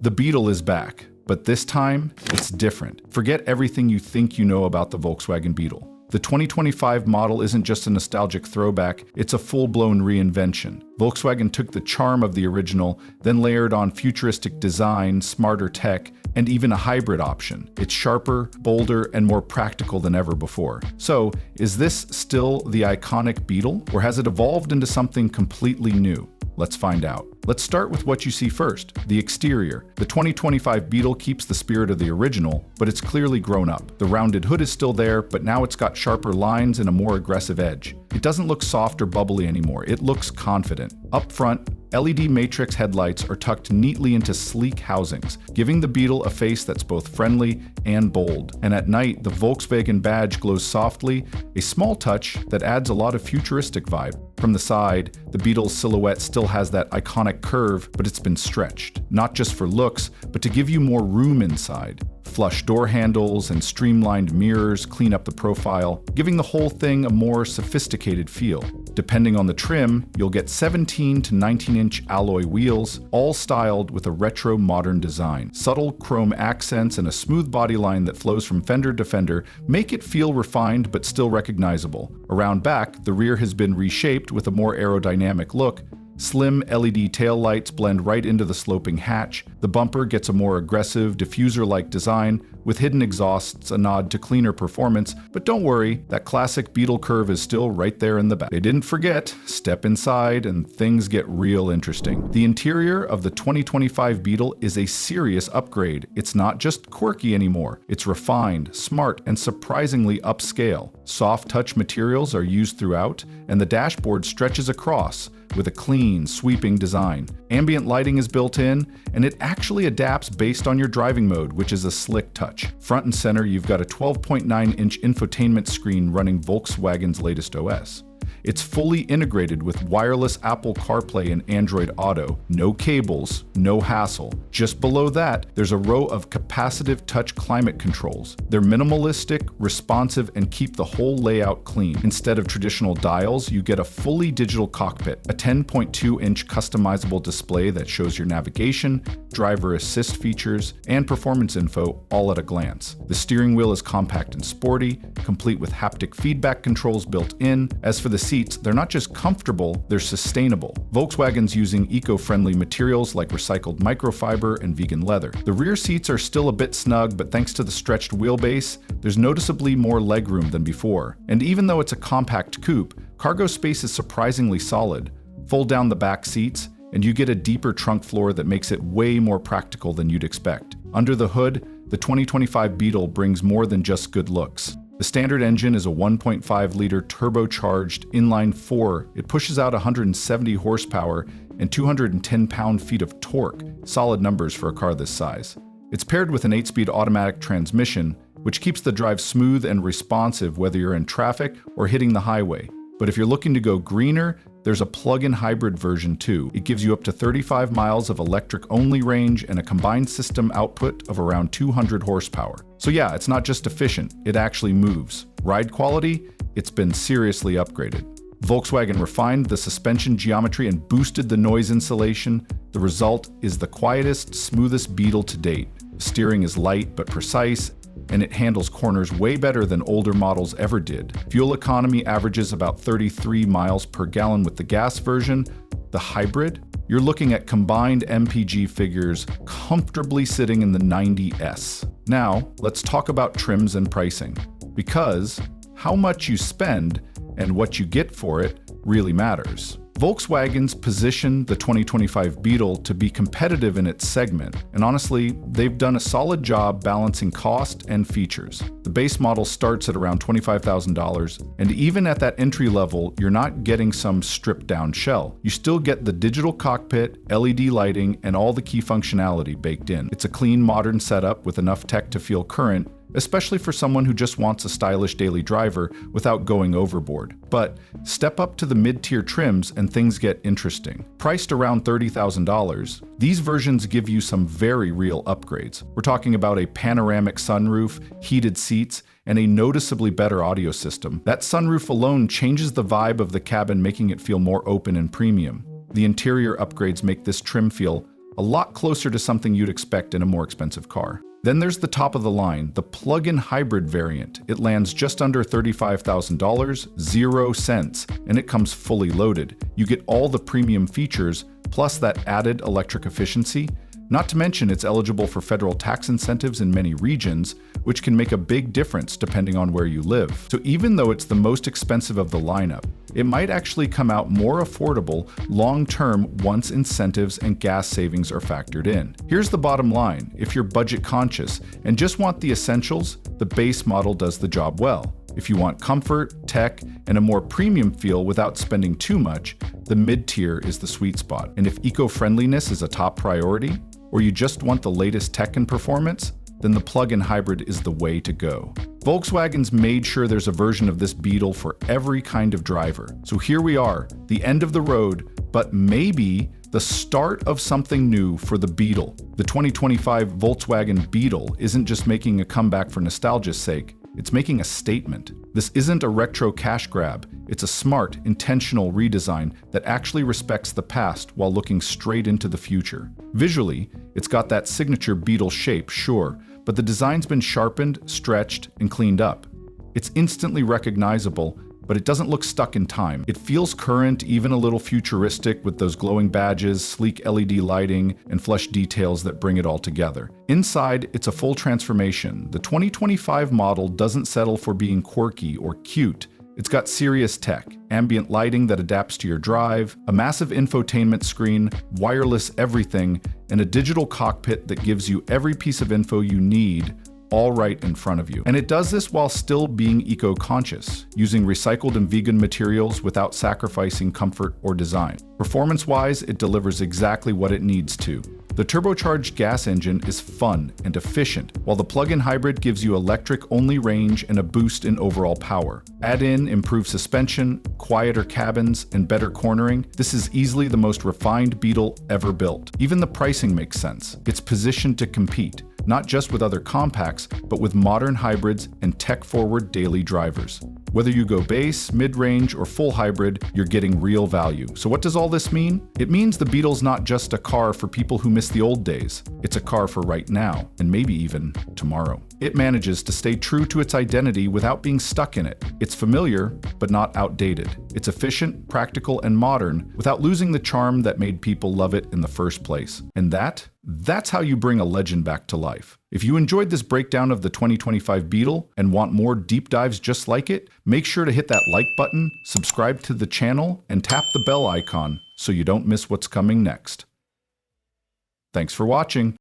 The Beetle is back, but this time, it's different. Forget everything you think you know about the Volkswagen Beetle. The 2025 model isn't just a nostalgic throwback, it's a full-blown reinvention. Volkswagen took the charm of the original, then layered on futuristic design, smarter tech, and even a hybrid option. It's sharper, bolder, and more practical than ever before. So, is this still the iconic Beetle, or has it evolved into something completely new? Let's find out. Let's start with what you see first, the exterior. The 2025 Beetle keeps the spirit of the original, but it's clearly grown up. The rounded hood is still there, but now it's got sharper lines and a more aggressive edge. It doesn't look soft or bubbly anymore, it looks confident. Up front, LED matrix headlights are tucked neatly into sleek housings, giving the Beetle a face that's both friendly and bold. And at night, the Volkswagen badge glows softly, a small touch that adds a lot of futuristic vibe. From the side, the Beetle's silhouette still has that iconic curve, but it's been stretched, not just for looks, but to give you more room inside. Flush door handles and streamlined mirrors clean up the profile, giving the whole thing a more sophisticated feel. Depending on the trim, you'll get 17 to 19-inch alloy wheels, all styled with a retro modern design. Subtle chrome accents and a smooth bodyline that flows from fender to fender make it feel refined but still recognizable. Around back, the rear has been reshaped with a more aerodynamic look. Slim LED taillights blend right into the sloping hatch. The bumper gets a more aggressive, diffuser-like design, with hidden exhausts a nod to cleaner performance, but don't worry, that classic Beetle curve is still right there in the back. They didn't forget, step inside and things get real interesting. The interior of the 2025 Beetle is a serious upgrade. It's not just quirky anymore, it's refined, smart, and surprisingly upscale. Soft touch materials are used throughout, and the dashboard stretches across, with a clean, sweeping design. Ambient lighting is built in, and it actually adapts based on your driving mode, which is a slick touch. Front and center, you've got a 12.9-inch infotainment screen running Volkswagen's latest OS. It's fully integrated with wireless Apple CarPlay and Android Auto. No cables, no hassle. Just below that, there's a row of capacitive touch climate controls. They're minimalistic, responsive, and keep the whole layout clean. Instead of traditional dials, you get a fully digital cockpit, a 10.2-inch customizable display that shows your navigation, driver assist features, and performance info all at a glance. The steering wheel is compact and sporty, complete with haptic feedback controls built in. As for the seats, they're not just comfortable, they're sustainable. Volkswagen's using eco-friendly materials like recycled microfiber and vegan leather. The rear seats are still a bit snug, but thanks to the stretched wheelbase, there's noticeably more legroom than before. And even though it's a compact coupe, cargo space is surprisingly solid. Fold down the back seats, and you get a deeper trunk floor that makes it way more practical than you'd expect. Under the hood, the 2025 Beetle brings more than just good looks. The standard engine is a 1.5-liter turbocharged inline-4. It pushes out 170 horsepower and 210 pound-feet of torque, solid numbers for a car this size. It's paired with an 8-speed automatic transmission, which keeps the drive smooth and responsive whether you're in traffic or hitting the highway. But if you're looking to go greener, there's a plug-in hybrid version too. It gives you up to 35 miles of electric-only range and a combined system output of around 200 horsepower. So yeah, it's not just efficient, it actually moves. Ride quality? It's been seriously upgraded. Volkswagen refined the suspension geometry and boosted the noise insulation. The result is the quietest, smoothest Beetle to date. The steering is light but precise, and it handles corners way better than older models ever did. Fuel economy averages about 33 miles per gallon with the gas version. The hybrid, you're looking at combined MPG figures comfortably sitting in the 90s. Now, let's talk about trims and pricing, because how much you spend and what you get for it really matters. Volkswagen's positioned the 2025 Beetle to be competitive in its segment, and honestly, they've done a solid job balancing cost and features. The base model starts at around $25,000, and even at that entry level, you're not getting some stripped-down shell. You still get the digital cockpit, LED lighting, and all the key functionality baked in. It's a clean, modern setup with enough tech to feel current, especially for someone who just wants a stylish daily driver without going overboard. But step up to the mid-tier trims and things get interesting. Priced around $30,000, these versions give you some very real upgrades. We're talking about a panoramic sunroof, heated seats, and a noticeably better audio system. That sunroof alone changes the vibe of the cabin, making it feel more open and premium. The interior upgrades make this trim feel a lot closer to something you'd expect in a more expensive car. Then there's the top of the line, the plug-in hybrid variant. It lands just under $35,000, 0 cents, and it comes fully loaded. You get all the premium features, plus that added electric efficiency. Not to mention it's eligible for federal tax incentives in many regions, which can make a big difference depending on where you live. So even though it's the most expensive of the lineup, it might actually come out more affordable long-term once incentives and gas savings are factored in. Here's the bottom line: if you're budget conscious and just want the essentials, the base model does the job well. If you want comfort, tech, and a more premium feel without spending too much, the mid-tier is the sweet spot. And if eco-friendliness is a top priority, or you just want the latest tech and performance, then the plug-in hybrid is the way to go. Volkswagen's made sure there's a version of this Beetle for every kind of driver. So here we are, the end of the road, but maybe the start of something new for the Beetle. The 2025 Volkswagen Beetle isn't just making a comeback for nostalgia's sake, it's making a statement. This isn't a retro cash grab, it's a smart, intentional redesign that actually respects the past while looking straight into the future. Visually, it's got that signature Beetle shape, sure, but the design's been sharpened, stretched, and cleaned up. It's instantly recognizable, but it doesn't look stuck in time. It feels current, even a little futuristic, with those glowing badges, sleek LED lighting, and flush details that bring it all together. Inside, it's a full transformation. The 2025 model doesn't settle for being quirky or cute. It's got serious tech, ambient lighting that adapts to your drive, a massive infotainment screen, wireless everything, and a digital cockpit that gives you every piece of info you need all right in front of you. And it does this while still being eco-conscious, using recycled and vegan materials without sacrificing comfort or design. Performance-wise, it delivers exactly what it needs to. The turbocharged gas engine is fun and efficient, while the plug-in hybrid gives you electric-only range and a boost in overall power. Add in improved suspension, quieter cabins, and better cornering. This is easily the most refined Beetle ever built. Even the pricing makes sense. It's positioned to compete, not just with other compacts, but with modern hybrids and tech-forward daily drivers. Whether you go base, mid-range, or full hybrid, you're getting real value. So what does all this mean? It means the Beetle's not just a car for people who miss the old days. It's a car for right now, and maybe even tomorrow. It manages to stay true to its identity without being stuck in it. It's familiar, but not outdated. It's efficient, practical, and modern without losing the charm that made people love it in the first place. And that's how you bring a legend back to life. If you enjoyed this breakdown of the 2025 Beetle and want more deep dives just like it, make sure to hit that like button, subscribe to the channel, and tap the bell icon so you don't miss what's coming next. Thanks for watching.